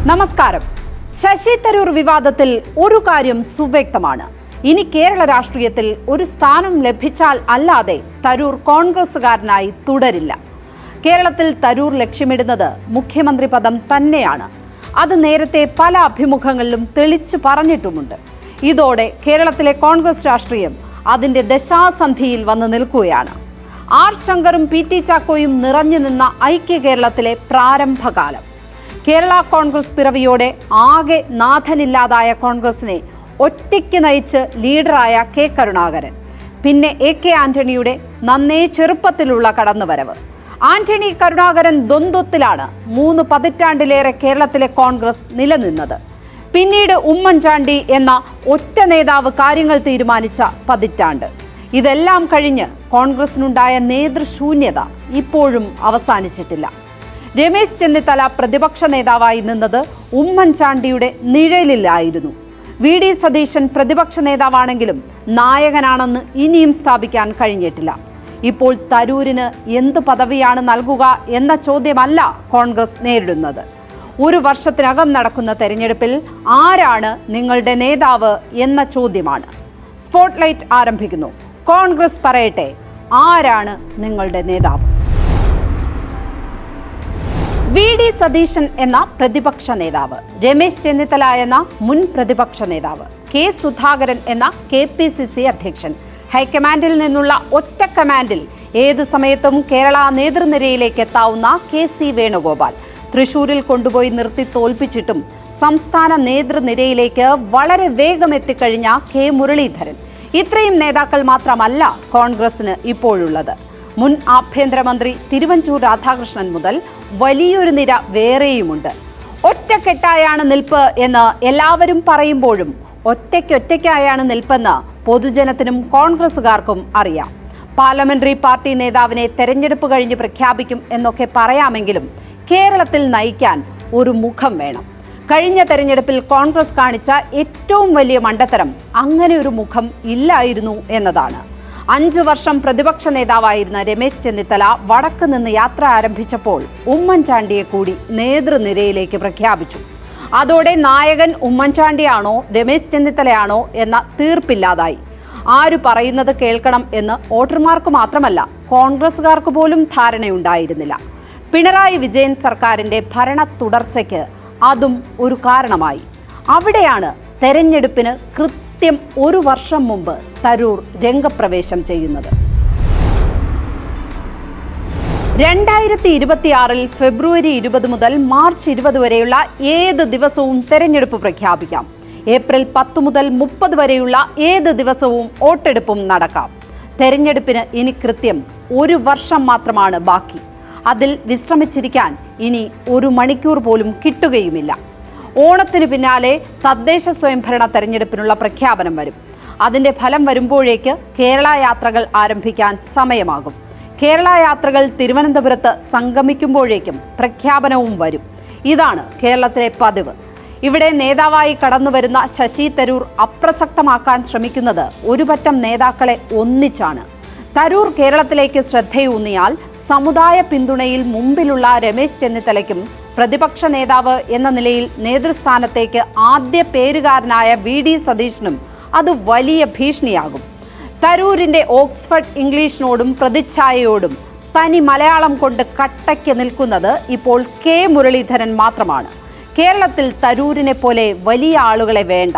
നമസ്കാരം. ശശി തരൂർ വിവാദത്തിൽ ഒരു കാര്യം സുവ്യക്തമാണ്. ഇനി കേരള രാഷ്ട്രീയത്തിൽ ഒരു സ്ഥാനം ലഭിച്ചാൽ അല്ലാതെ തരൂർ കോൺഗ്രസുകാരനായി തുടരില്ല. കേരളത്തിൽ തരൂർ ലക്ഷ്യമിടുന്നത് മുഖ്യമന്ത്രി പദം തന്നെയാണ്. അത് നേരത്തെ പല അഭിമുഖങ്ങളിലും തെളിച്ചു പറഞ്ഞിട്ടുമുണ്ട്. ഇതോടെ കേരളത്തിലെ കോൺഗ്രസ് രാഷ്ട്രീയം അതിന്റെ ദശാസന്ധിയിൽ വന്ന് നിൽക്കുകയാണ്. ആർ ശങ്കറും പി ടി ചാക്കോയും നിറഞ്ഞു നിന്ന ഐക്യ കേരളത്തിലെ പ്രാരംഭകാലം. കേരള കോൺഗ്രസ് പിറവിയോടെ ആകെ നാഥനില്ലാതായ കോൺഗ്രസിനെ ഒറ്റയ്ക്ക് നയിച്ച് ലീഡറായ കെ കരുണാകരൻ, പിന്നെ എ കെ ആന്റണിയുടെ നന്നേ ചെറുപ്പത്തിലുള്ള കടന്നുവരവ്. ആന്റണി കരുണാകരൻ ദ്വന്ദ്വത്തിലാണ് 3 പതിറ്റാണ്ടിലേറെ കേരളത്തിലെ കോൺഗ്രസ് നിലനിന്നത്. പിന്നീട് ഉമ്മൻചാണ്ടി എന്ന ഒറ്റ നേതാവ് കാര്യങ്ങൾ തീരുമാനിച്ച പതിറ്റാണ്ട്. ഇതെല്ലാം കഴിഞ്ഞ് കോൺഗ്രസിനുണ്ടായ നേതൃശൂന്യത ഇപ്പോഴും അവസാനിച്ചിട്ടില്ല. രമേശ് ചെന്നിത്തല പ്രതിപക്ഷ നേതാവായി നിന്നത് ഉമ്മൻചാണ്ടിയുടെ നിഴലിലായിരുന്നു. വി ഡി സതീശൻ പ്രതിപക്ഷ നേതാവാണെങ്കിലും നായകനാണെന്ന് ഇനിയും സ്ഥാപിക്കാൻ കഴിഞ്ഞിട്ടില്ല. ഇപ്പോൾ തരൂരിന് എന്ത് പദവിയാണ് നൽകുക എന്ന ചോദ്യമല്ല കോൺഗ്രസ് നേരിടുന്നത്. ഒരു വർഷത്തിനകം നടക്കുന്ന തെരഞ്ഞെടുപ്പിൽ ആരാണ് നിങ്ങളുടെ നേതാവ് എന്ന ചോദ്യമാണ്. സ്പോട്ട്ലൈറ്റ് ആരംഭിക്കുന്നു. കോൺഗ്രസ് പറയട്ടെ, ആരാണ് നിങ്ങളുടെ നേതാവ്? വി ഡി സതീശൻ എന്ന പ്രതിപക്ഷ നേതാവ്, രമേശ് ചെന്നിത്തല എന്ന മുൻ പ്രതിപക്ഷ നേതാവ്, കെ സുധാകരൻ എന്ന KPCC അധ്യക്ഷൻ, ഹൈക്കമാൻഡിൽ നിന്നുള്ള ഒറ്റ കമാൻഡിൽ ഏത് സമയത്തും കേരള നേതൃനിരയിലേക്ക് എത്താവുന്ന KC വേണുഗോപാൽ, തൃശൂരിൽ കൊണ്ടുപോയി നിർത്തി തോൽപ്പിച്ചിട്ടും സംസ്ഥാന നേതൃനിരയിലേക്ക് വളരെ വേഗം എത്തിക്കഴിഞ്ഞ K മുരളീധരൻ. ഇത്രയും നേതാക്കൾ മാത്രമല്ല കോൺഗ്രസിന് ഇപ്പോഴുള്ളത്. മുൻ ആഭ്യന്തരമന്ത്രി തിരുവഞ്ചൂർ രാധാകൃഷ്ണൻ മുതൽ വലിയൊരു നിര വേറെയുമുണ്ട്. ഒറ്റക്കെട്ടായാണ് നിൽപ്പ് എന്ന് എല്ലാവരും പറയുമ്പോഴും ഒറ്റയ്ക്കായാണ് നിൽപ്പെന്ന് പൊതുജനത്തിനും കോൺഗ്രസുകാർക്കും അറിയാം. പാർലമെന്ററി പാർട്ടി നേതാവിനെ തെരഞ്ഞെടുപ്പ് കഴിഞ്ഞ് പ്രഖ്യാപിക്കും എന്നൊക്കെ പറയാമെങ്കിലും കേരളത്തിൽ നയിക്കാൻ ഒരു മുഖം വേണം. കഴിഞ്ഞ തെരഞ്ഞെടുപ്പിൽ കോൺഗ്രസ് കാണിച്ച ഏറ്റവും വലിയ മണ്ടത്തരം അങ്ങനെ ഒരു മുഖം ഇല്ലായിരുന്നു എന്നതാണ്. 5 വർഷം പ്രതിപക്ഷ നേതാവായിരുന്ന രമേശ് ചെന്നിത്തല വടക്ക് നിന്ന് യാത്ര ആരംഭിച്ചപ്പോൾ ഉമ്മൻചാണ്ടിയെ കൂടി നേതൃനിരയിലേക്ക് പ്രഖ്യാപിച്ചു. അതോടെ നായകൻ ഉമ്മൻചാണ്ടിയാണോ രമേശ് ചെന്നിത്തലയാണോ എന്ന തീർപ്പില്ലാതായി. ആര് പറയുന്നത് കേൾക്കണം എന്ന് വോട്ടർമാർക്ക് മാത്രമല്ല കോൺഗ്രസുകാർക്ക് പോലും ധാരണയുണ്ടായിരുന്നില്ല. പിണറായി വിജയൻ സർക്കാരിന്റെ ഭരണ തുടർച്ചയ്ക്ക് അതും ഒരു കാരണമായി. അവിടെയാണ് തെരഞ്ഞെടുപ്പിന് കൃത്യം 1 വർഷം മുമ്പ് തരൂർ രംഗപ്രവേശം ചെയ്യുന്നത്. 2026 ഫെബ്രുവരി 20 മുതൽ മാർച്ച് 20 വരെയുള്ള ഏത് ദിവസവും തെരഞ്ഞെടുപ്പ് പ്രഖ്യാപിക്കാം. ഏപ്രിൽ 10 മുതൽ 30 വരെയുള്ള ഏത് ദിവസവും വോട്ടെടുപ്പും നടക്കാം. തെരഞ്ഞെടുപ്പിന് ഇനി കൃത്യം 1 വർഷം മാത്രമാണ് ബാക്കി. അതിൽ വിശ്രമിച്ചിരിക്കാൻ ഇനി 1 മണിക്കൂർ പോലും കിട്ടുകയുമില്ല. ഓണത്തിന് പിന്നാലെ തദ്ദേശ സ്വയംഭരണ തെരഞ്ഞെടുപ്പിനുള്ള പ്രഖ്യാപനം വരും. അതിന്റെ ഫലം വരുമ്പോഴേക്ക് കേരള യാത്രകൾ ആരംഭിക്കാൻ സമയമാകും. കേരള യാത്രകൾ തിരുവനന്തപുരത്ത് സംഗമിക്കുമ്പോഴേക്കും പ്രഖ്യാപനവും വരും. ഇതാണ് കേരളത്തിലെ പതിവ്. ഇവിടെ നേതാവായി കടന്നുവരുന്ന ശശി തരൂർ അപ്രസക്തമാക്കാൻ ശ്രമിക്കുന്നത് ഒരുപറ്റം നേതാക്കളെ ഒന്നിച്ചാണ്. തരൂർ കേരളത്തിലേക്ക് ശ്രദ്ധയൂന്നിയാൽ സമുദായ പിന്തുണയിൽ മുമ്പിലുള്ള രമേശ് ചെന്നിത്തലയ്ക്കും പ്രതിപക്ഷ നേതാവ് എന്ന നിലയിൽ നേതൃസ്ഥാനത്തേക്ക് ആദ്യ പേരുകാരനായ വി ഡി സതീശനും അത് വലിയ ഭീഷണിയാകും. തരൂരിന്റെ ഓക്സ്ഫർഡ് ഇംഗ്ലീഷിനോടും പ്രതിച്ഛായയോടും തനി മലയാളം കൊണ്ട് കട്ടയ്ക്ക് നിൽക്കുന്നത് ഇപ്പോൾ K മുരളീധരൻ മാത്രമാണ്. കേരളത്തിൽ തരൂരിനെ പോലെ വലിയ ആളുകളെ വേണ്ട,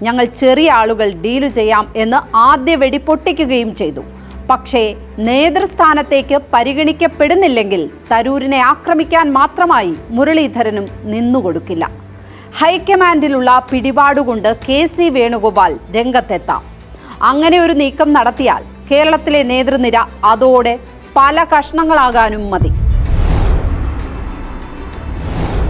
ഞങ്ങൾ ചെറിയ ആളുകൾ ഡീല് ചെയ്യാം എന്ന് ആദ്യ വെടി പൊട്ടിക്കുകയും ചെയ്തു. പക്ഷേ നേതൃസ്ഥാനത്തേക്ക് പരിഗണിക്കപ്പെടുന്നില്ലെങ്കിൽ തരൂരിനെ ആക്രമിക്കാൻ മാത്രമായി മുരളീധരനും നിന്നുകൊടുക്കില്ല. ഹൈക്കമാൻഡിലുള്ള പിടിപാടുകൊണ്ട് KC വേണുഗോപാൽ രംഗത്തെത്താം. അങ്ങനെ ഒരു നീക്കം നടത്തിയാൽ കേരളത്തിലെ നേതൃനിര അതോടെ പല കഷ്ണങ്ങളാകാനും മതി.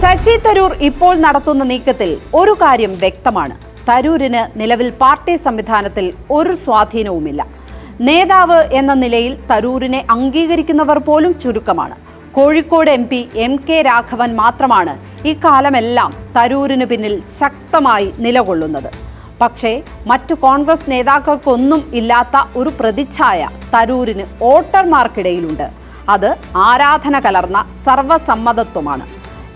ശശി തരൂർ ഇപ്പോൾ നടത്തുന്ന നീക്കത്തിൽ ഒരു കാര്യം വ്യക്തമാണ്. തരൂരിന് നിലവിൽ പാർട്ടി സംവിധാനത്തിൽ ഒരു സ്വാധീനവുമില്ല. നേതാവ് എന്ന നിലയിൽ തരൂരിനെ അംഗീകരിക്കുന്നവർ പോലും ചുരുക്കമാണ്. കോഴിക്കോട് MP MK രാഘവൻ മാത്രമാണ് ഇക്കാലമെല്ലാം തരൂരിന് പിന്നിൽ ശക്തമായി നിലകൊള്ളുന്നത്. പക്ഷേ മറ്റു കോൺഗ്രസ് നേതാക്കൾക്കൊന്നും ഇല്ലാത്ത ഒരു പ്രതിച്ഛായ തരൂരിന് വോട്ടർമാർക്കിടയിലുണ്ട്. അത് ആരാധന കലർന്ന സർവസമ്മതത്വമാണ്.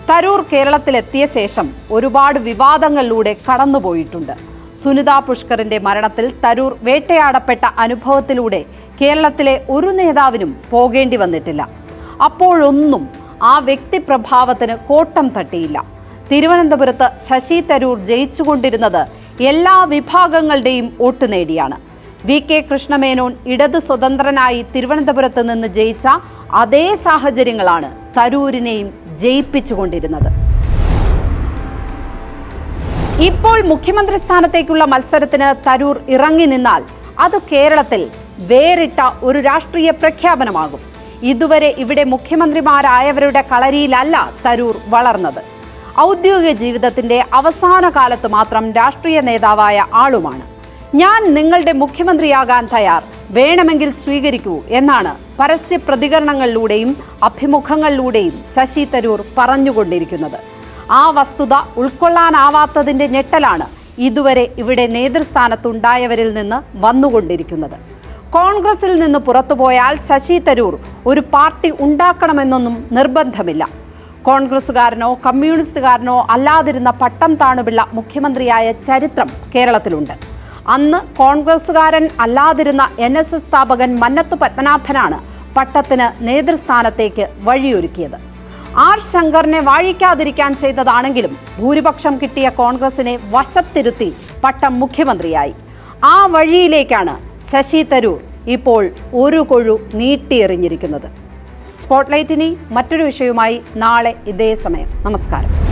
തരൂർ കേരളത്തിലെത്തിയ ശേഷം ഒരുപാട് വിവാദങ്ങളിലൂടെ കടന്നുപോയിട്ടുണ്ട്. സുനിത പുഷ്കറിന്റെ മരണത്തിൽ തരൂർ വേട്ടയാടപ്പെട്ട അനുഭവത്തിലൂടെ കേരളത്തിലെ ഒരു നേതാവിനും പോകേണ്ടി വന്നിട്ടില്ല. അപ്പോഴൊന്നും ആ വ്യക്തിപ്രഭാവത്തിന് കോട്ടം തട്ടിയില്ല. തിരുവനന്തപുരത്ത് ശശി തരൂർ ജയിച്ചുകൊണ്ടിരുന്നത് എല്ലാ വിഭാഗങ്ങളുടെയും വോട്ട് നേടിയാണ്. VK കൃഷ്ണമേനോൻ ഇടതു സ്വതന്ത്രനായി തിരുവനന്തപുരത്ത് നിന്ന് ജയിച്ച അതേ സാഹചര്യങ്ങളാണ് തരൂരിനെയും ജയിപ്പിച്ചുകൊണ്ടിരുന്നത്. ഇപ്പോൾ മുഖ്യമന്ത്രി സ്ഥാനത്തേക്കുള്ള മത്സരത്തിന് തരൂർ ഇറങ്ങി നിന്നാൽ അത് കേരളത്തിൽ വേറിട്ട ഒരു രാഷ്ട്രീയ പ്രഖ്യാപനമാകും. ഇതുവരെ ഇവിടെ മുഖ്യമന്ത്രിമാരായവരുടെ കളരിയിലല്ല തരൂർ വളർന്നത്. ഔദ്യോഗിക ജീവിതത്തിന്റെ അവസാന കാലത്ത് മാത്രം രാഷ്ട്രീയ നേതാവായ ആളുമാണ്. ഞാൻ നിങ്ങളുടെ മുഖ്യമന്ത്രിയാകാൻ തയ്യാർ, വേണമെങ്കിൽ സ്വീകരിക്കൂ എന്നാണ് പരസ്യ പ്രതികരണങ്ങളിലൂടെയും അഭിമുഖങ്ങളിലൂടെയും ശശി തരൂർ പറഞ്ഞുകൊണ്ടിരിക്കുന്നത്. ആ വസ്തുത ഉൾക്കൊള്ളാനാവാത്തതിന്റെ ഞെട്ടലാണ് ഇതുവരെ ഇവിടെ നേതൃസ്ഥാനത്തുണ്ടായവരിൽ നിന്ന് വന്നുകൊണ്ടിരിക്കുന്നത്. കോൺഗ്രസിൽ നിന്ന് പുറത്തുപോയാൽ ശശി തരൂർ ഒരു പാർട്ടി ഉണ്ടാക്കണമെന്നൊന്നും നിർബന്ധമില്ല. കോൺഗ്രസുകാരനോ കമ്മ്യൂണിസ്റ്റുകാരനോ അല്ലാതിരുന്ന പട്ടം താണുപിള്ള മുഖ്യമന്ത്രിയായ ചരിത്രം കേരളത്തിലുണ്ട്. അന്ന് കോൺഗ്രസുകാരൻ അല്ലാതിരുന്ന NSS സ്ഥാപകൻ മന്നത്ത് പത്മനാഭനാണ് പട്ടത്തിന് നേതൃസ്ഥാനത്തേക്ക് വഴിയൊരുക്കിയത്. R ശങ്കറിനെ വാഴിക്കാതിരിക്കാൻ ചെയ്തതാണെങ്കിലും ഭൂരിപക്ഷം കിട്ടിയ കോൺഗ്രസിനെ വശത്തിരുത്തി പട്ടം മുഖ്യമന്ത്രിയായി. ആ വഴിയിലേക്കാണ് ശശി തരൂർ ഇപ്പോൾ ഒരു കൊഴു നീട്ടിയെറിഞ്ഞിരിക്കുന്നത്. സ്പോട്ട്ലൈറ്റിനി മറ്റൊരു വിഷയവുമായി നാളെ ഇതേ സമയം. നമസ്കാരം.